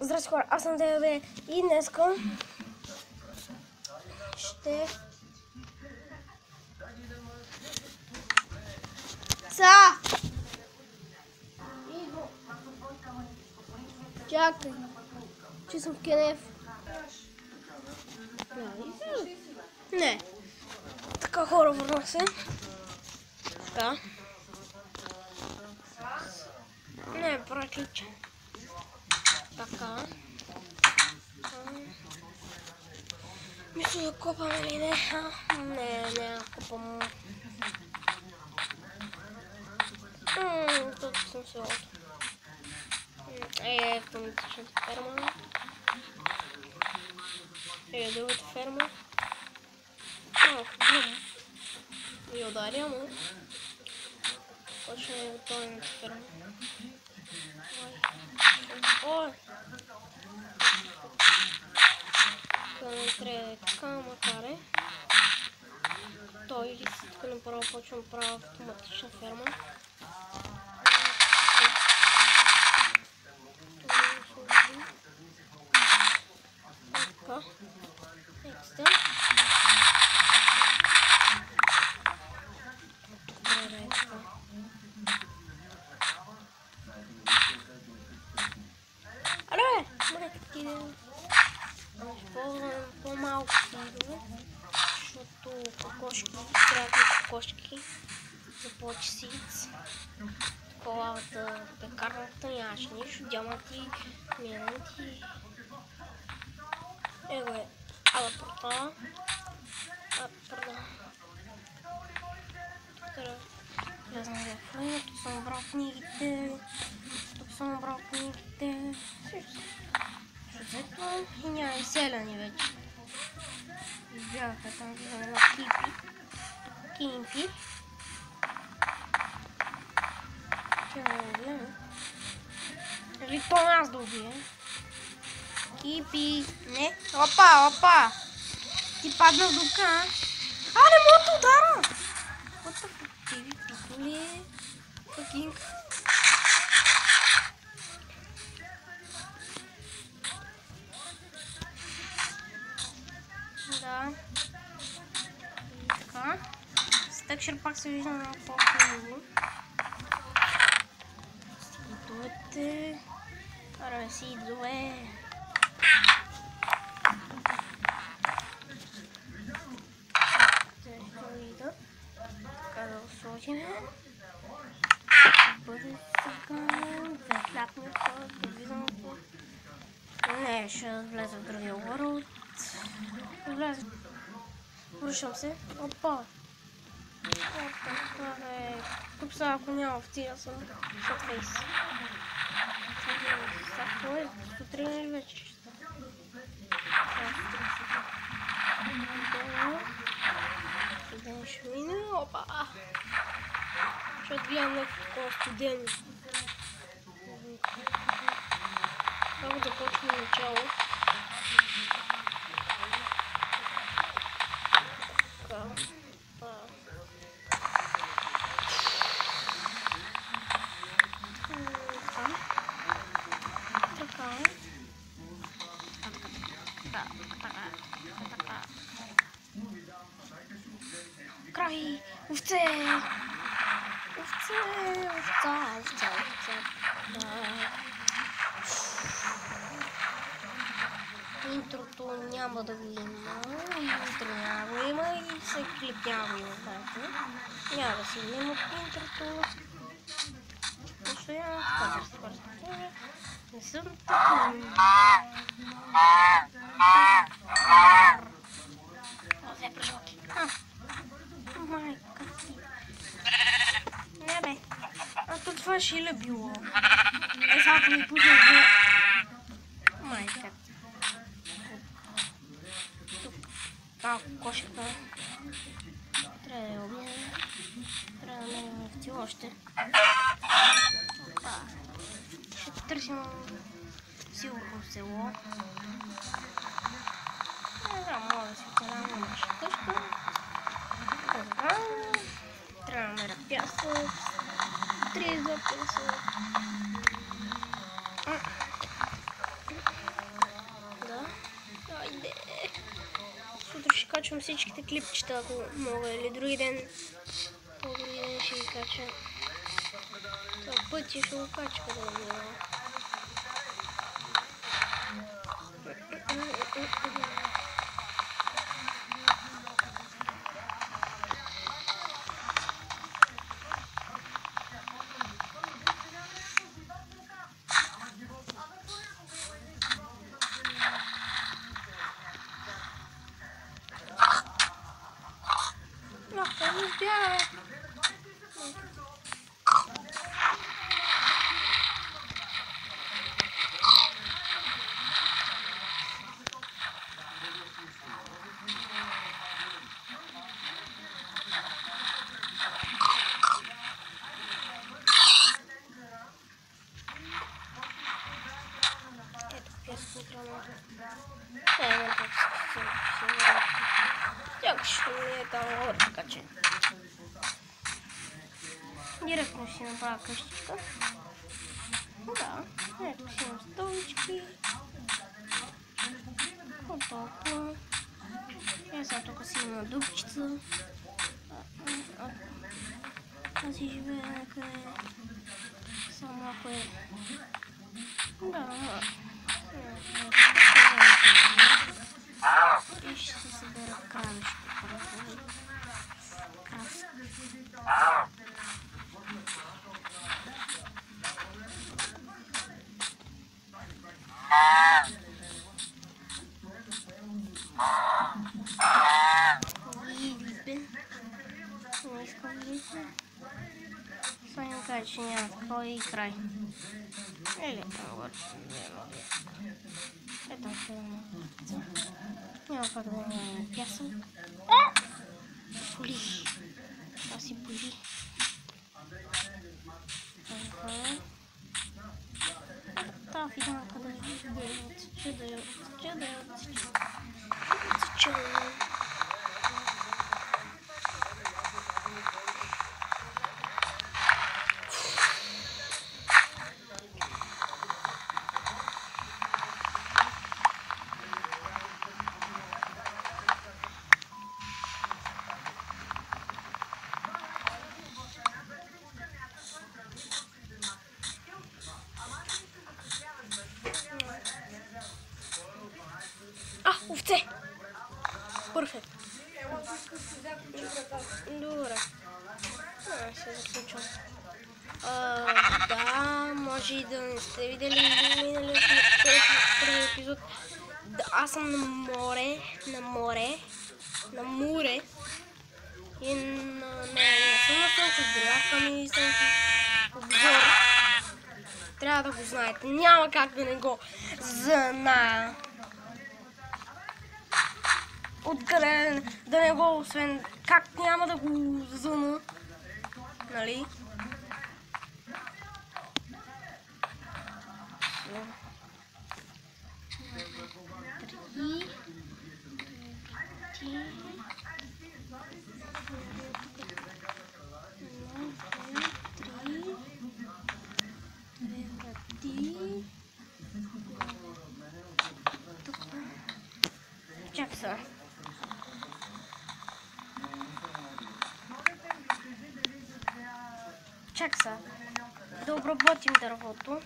Здрасти хора, аз съм ДБ и днеска ще... Чакай, че съм в Кенев. Не. Така хора, върнах се. Така. Не, прочича. Така. Мисля да копам или не? Не копам. Тук съм селото. Автоматичната ферма. Другата ферма. Хубаво. И ударя му. Почне да готовим ферма. Ой! Това не трябва да е така, макар е. Той или си тук направо почвам да правя автоматична ферма. Така. Ексте. Използвам по-малко сидове, защото кокошки, трябва кокошки за повече сидец. Колавата, пекарната нямаше нищо, диаманти, минанти. Его е, портала. Пардон. Влязам в флейм, тук съм набрал книгите. Съответно и няма и селяни вече. Избягаха там за едно кимпи. Ще да го гледам. Или то нас да убие. Кипи. Не. Опа. Ти падна в дука. Не мога да удара. What the fuck? Ти ви пикали. Fucking. Да. И така. С текшър пак се вижда на по-хубаво. Сидовете. Аре, сидове. Така да го сложим. Бъде сега. Ветлятника. Довидното. Не, ще влезе в другия world. Влезе. Връщам се. Опа. Тук сега ако няма в тия съм шотфейс. Какво е? Сутрин или вечер ще става? Студен ще мине. Опа. Ще отгледам някакво студен. Как да почвам начало. Край! Овце! Интрото няма да го има. И всеки клип няма да има. Няма да си имам от интрото. Постоянно не съм така. Взе пръжоки. Майка ти. Не бе. То това ще е било. Сега ако ми пусна за... Майка ти. Тук. Кошка. Трябва да я убия. Трябва да ме нефти още. Ще търсим сигурно село. Не знам, мога да си отенам наша къща. Добра. Трябва да намеря пясък. 3 за пясък. качвам всичките клипчета, ако мога, или други ден. Други ден ще ги кача. Това пъти ще го кача, да го гледам. Така че директно ще си направя къщичка. Да, ето си имам столички. От толкова. И сега тук си има дупчица. Аз си живея някъде. Само ако е... Да, и ще се събера кравишки. Не искам лизбе. Сега не кажа, че няма такова и край. Или там горе. Ето ще има. Няма как да няма пясък. Боли. Това си боли. Та фиганка да я отсече, да я отсече, да я отсече. Отсече. Овце! Перфект. Добре. Се заключвам. Да, може и да не сте видели миналия първи епизод. Да, аз съм на море. И не съм на слънчоизгрявка, ми обзор. Трябва да го знаете. Няма как да не го зная. Откъде да не го, освен как няма да го зъна, нали? Чакай сега. Чакай сега. Да обработим дървото.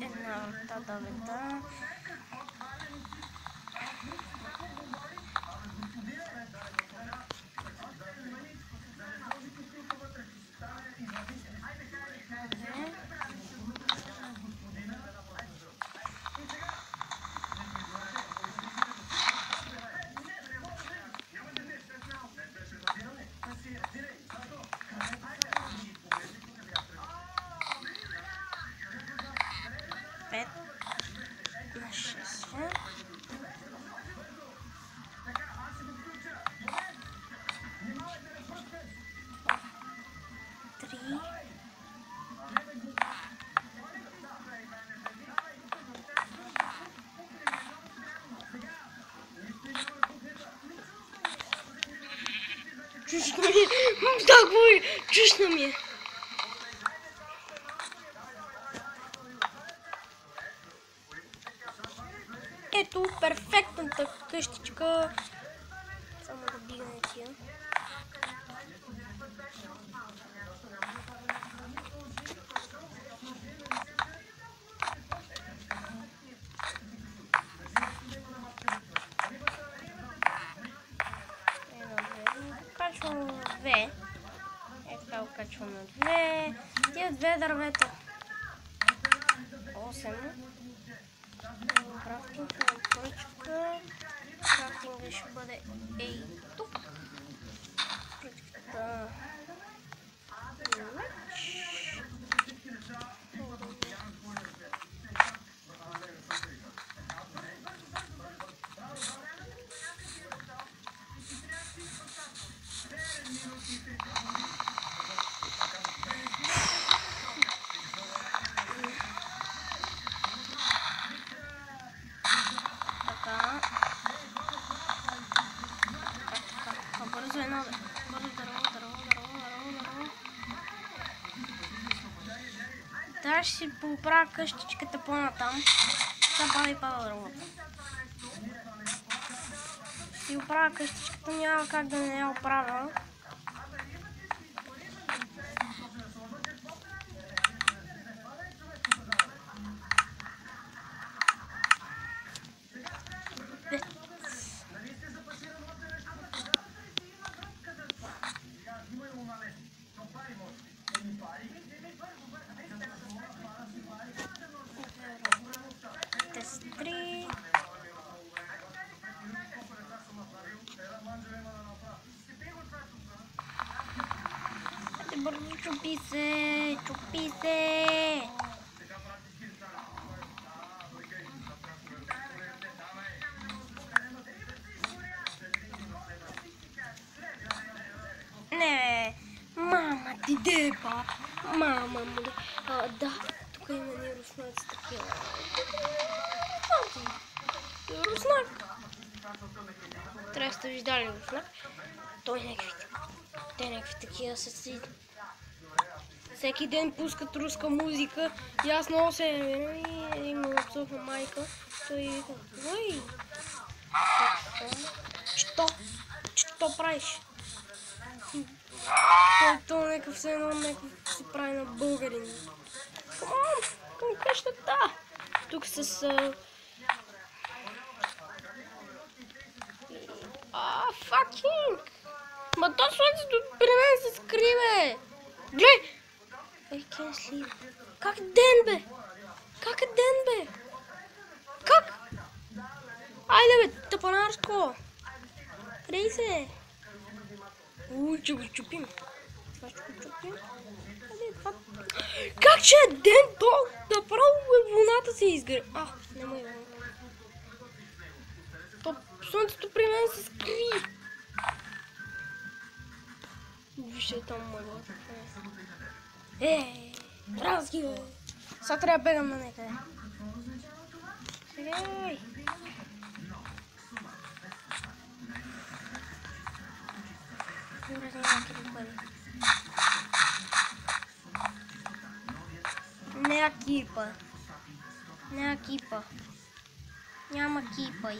Една татавета. Чушна ми е. Так, чушна ми е. моята къщичка. Само да дигна тия. Качвам на 2. Така го качвам на 2. Тия 2 дървета. 8. Крафтинг на пръчка. Крафтинга ще бъде ей тук. Пръчката. Сега ще си поправя къщичката по-натам. Сега пада дървото. Ще си оправя къщичката, няма как да не я оправя. Бързо чупи се, чупи се! Не, мама ти деба! Мама му да, тук има ни руснаци такива. Руснак! Трябва да сте виждали руснак. Той някакви такива са. Всеки ден пускат руска музика и аз много се има отцовна майка. Той вика, ой, що правиш? Той някакъв все едно се прави на българин. Към къщата! Тук с... Факинг! Ма то слънцето при мен се скри, бе! Глей! I can't sleep. Как ден, бе? Как е ден, бе? Как? Айде, бе, тъпанарско! Крей се! Ще го чупим. Това ще го чупим. Как ще е ден, то? Направо луната се изгрее. Не му е луна. Слънцето при мен се скри. Вижте там мъглата. Разги, бе! Сега трябва да бегам на някъде. Ей! Няма кипа. Няма кипа. Няма кипа.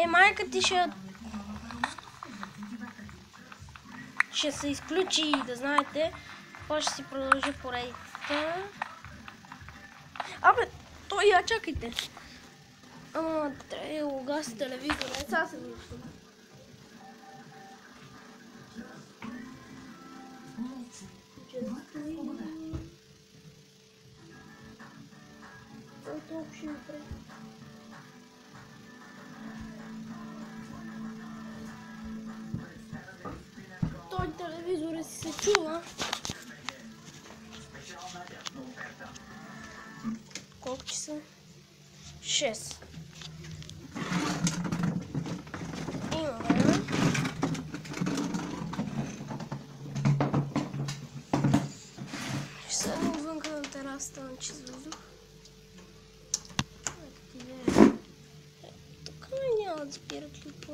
Майка ти ще се изключи, да знаете. После ще си продължи поредицата. Абе, чакайте. Трябва да угаси телевизора. Сега се виждам. Той телевизора си се чува. Колко часа? 6. Има време. Ще седнем вънка на терасата на чист въздух. Тук няма да спира клипа.